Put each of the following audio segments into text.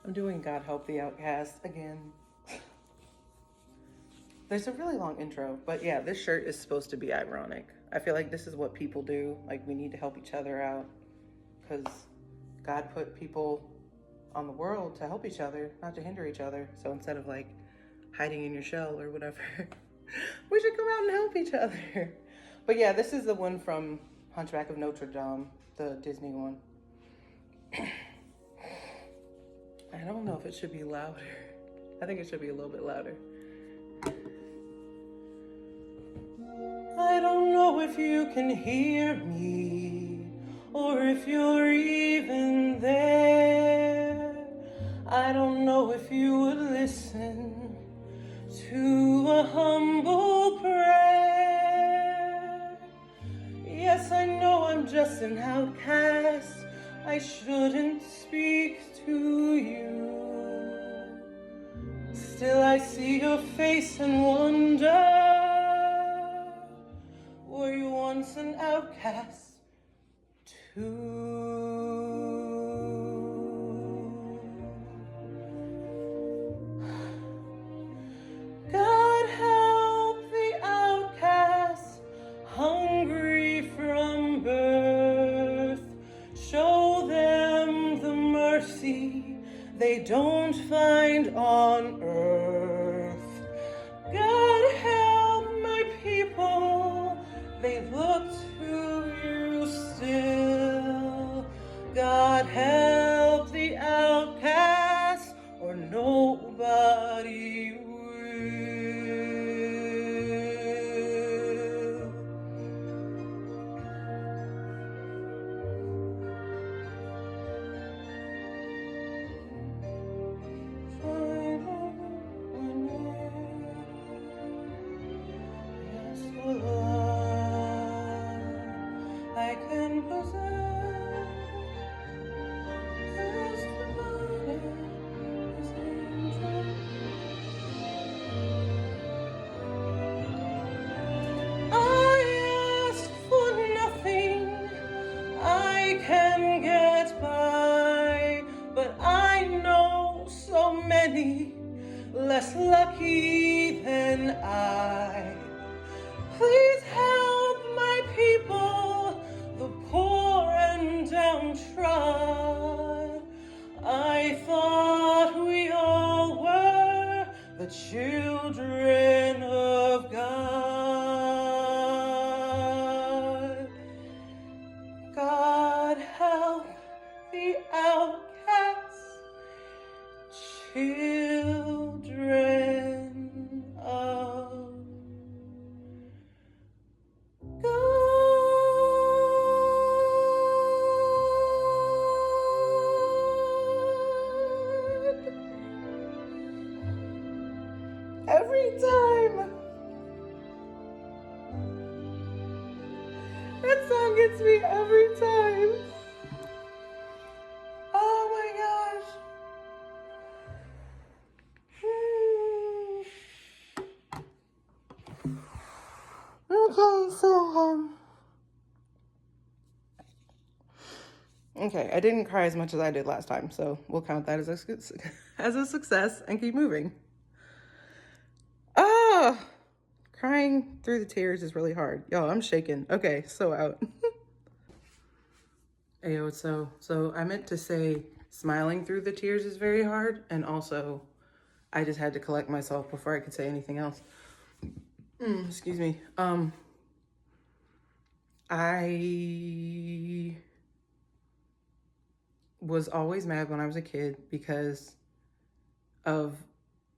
I'm doing God Help the Outcasts again. There's a really long intro, but yeah, this shirt is supposed to be ironic. I feel like this is what people do. Like, we need to help each other out because God put people on the world to help each other, not to hinder each other. So instead of like hiding in your shell or whatever, we should come out and help each other. But yeah, this is the one from Hunchback of Notre Dame, the Disney one. I don't know if it should be louder. I think it should be a little bit louder. I don't know if you can hear me or if you're even there. I don't know if you would listen to a humble prayer. Yes, I know I'm just an outcast. I shouldn't speak to you. Still I see your face and wonder, were you once an outcast too? God help the outcast, hungry from birth. Show them the mercy they don't find on earth. God help my people, they look to you still. God help the outcast, or nobody will. I can possess as divided as angels. I ask for nothing, I can get by, but I know so many less lucky than I. Please help my people, the poor and downtrodden. I thought we all were the children of God. God help the outcasts, children of God. Every time that song gets me every time. Oh my gosh. Okay, so okay, I didn't cry as much as I did last time, so we'll count that as a success and keep moving. Crying through the tears is really hard. Yo, I'm shaking. Okay, so out. Ayo, so I meant to say smiling through the tears is very hard, and also I just had to collect myself before I could say anything else. Excuse me. I was always mad when I was a kid because of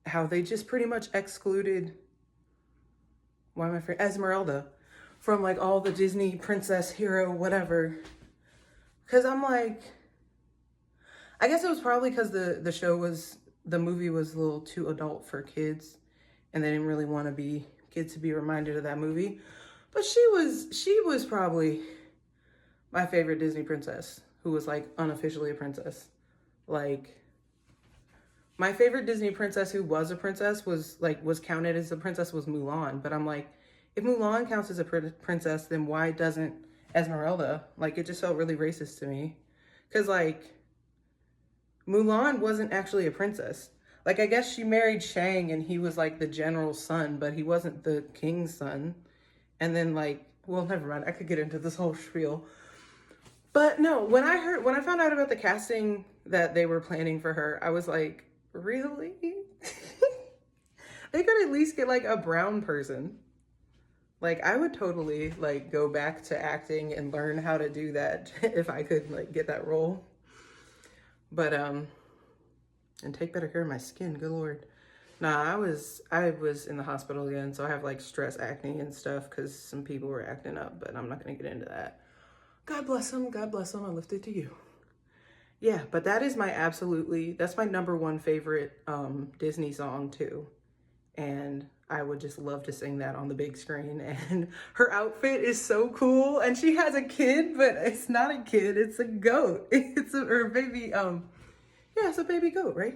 how they just pretty much excluded, why am I forgetting, Esmeralda from like all the Disney princess hero whatever. Because I'm like, I guess it was probably because the movie was a little too adult for kids and they didn't really want kids to be reminded of that movie. But she was probably my favorite Disney princess who was like unofficially a princess. Like, my favorite Disney princess who was a princess was counted as a princess was Mulan. But I'm like, if Mulan counts as a princess, then why doesn't Esmeralda? Like, it just felt really racist to me. Because like, Mulan wasn't actually a princess. Like, I guess she married Shang and he was like the general's son, but he wasn't the king's son. And then like, well, never mind. I could get into this whole spiel. But no, when I found out about the casting that they were planning for her, I was like, really? They could at least get like a brown person. Like, I would totally like go back to acting and learn how to do that if I could like get that role. But and take better care of my skin, good Lord. Nah, I was in the hospital again, so I have like stress acne and stuff because some people were acting up, but I'm not gonna get into that. God bless them, God bless them, I lift it to you. Yeah, but that is that's my number one favorite Disney song too. And I would just love to sing that on the big screen. And her outfit is so cool. And she has a kid, but it's not a kid, it's a goat. It's her baby, yeah, it's a baby goat, right?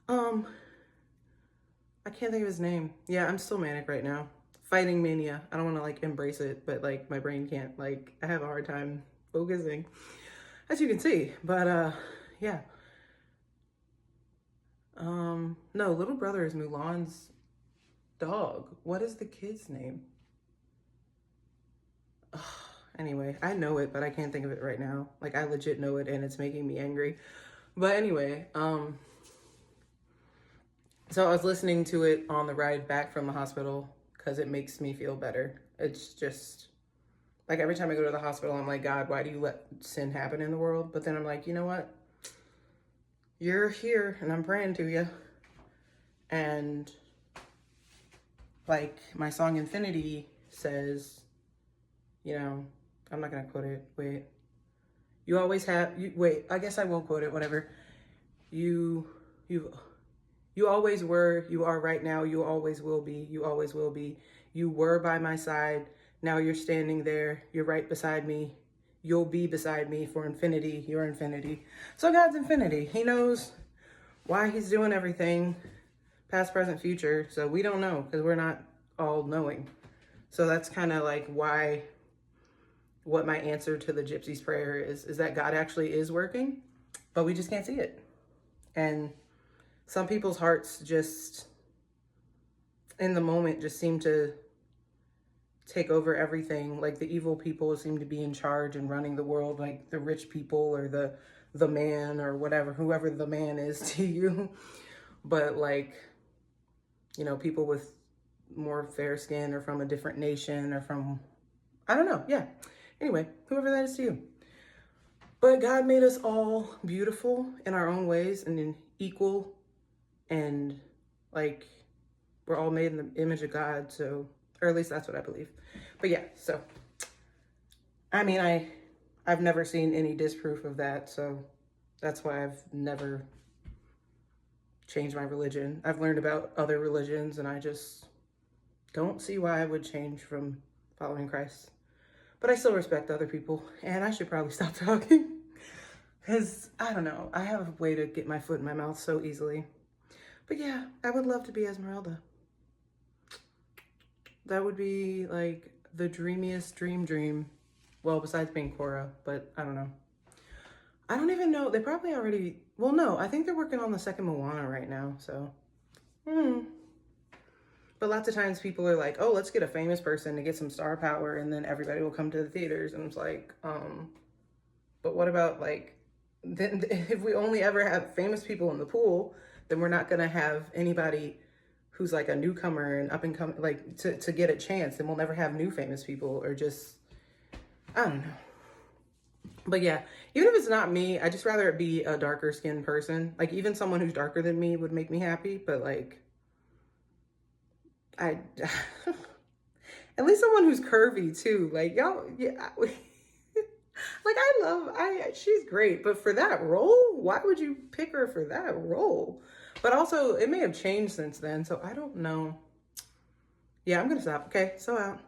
I can't think of his name. Yeah, I'm still manic right now. Fighting mania. I don't want to like embrace it, but like my brain can't, like, I have a hard time focusing, as you can see. But yeah. No, little brother is Mulan's dog. What is the kid's name? Ugh, anyway, I know it, but I can't think of it right now. Like, I legit know it and it's making me angry. But anyway, so I was listening to it on the ride back from the hospital because it makes me feel better. It's just like every time I go to the hospital, I'm like, God, why do you let sin happen in the world? But then I'm like, you know what? You're here and I'm praying to you. And like my song Infinity says, you know, I'm not going to quote it. Wait. You always have, wait, I guess I will quote it, whatever. You always were, you are right now, you always will be, you always will be. You were by my side, now you're standing there, you're right beside me. You'll be beside me for infinity, you're infinity. So God's infinity. He knows why he's doing everything, past, present, future. So we don't know because we're not all knowing. So that's kind of like what my answer to the gypsy's prayer is that God actually is working, but we just can't see it. And some people's hearts just, in the moment, just seem to take over everything. Like the evil people seem to be in charge and running the world, like the rich people or the man or whatever, whoever the man is to you. But like, you know, people with more fair skin or from a different nation or from, I don't know. Yeah. Anyway, whoever that is to you. But God made us all beautiful in our own ways and in equal, and like we're all made in the image of God. So, or at least that's what I believe. But yeah, so I mean, I've never seen any disproof of that, so that's why I've never changed my religion. I've learned about other religions and I just don't see why I would change from following Christ. But I still respect other people, and I should probably stop talking because I don't know, I have a way to get my foot in my mouth so easily. But yeah, I would love to be Esmeralda. That would be like the dreamiest dream. Well, besides being Cora, but I don't know. I don't even know. They probably already, well, no, I think they're working on the second Moana right now. So, But lots of times people are like, oh, let's get a famous person to get some star power and then everybody will come to the theaters. And it's like, but what about like, then if we only ever have famous people in the pool, then we're not going to have anybody who's like a newcomer and up and coming, like to get a chance. Then we'll never have new famous people, or just, I don't know. But yeah, even if it's not me, I just rather it be a darker skinned person. Like even someone who's darker than me would make me happy, but like, at least someone who's curvy too. Like y'all, yeah. Like she's great, but for that role, why would you pick her for that role? But also, it may have changed since then, so I don't know. Yeah, I'm gonna stop. Okay, so out.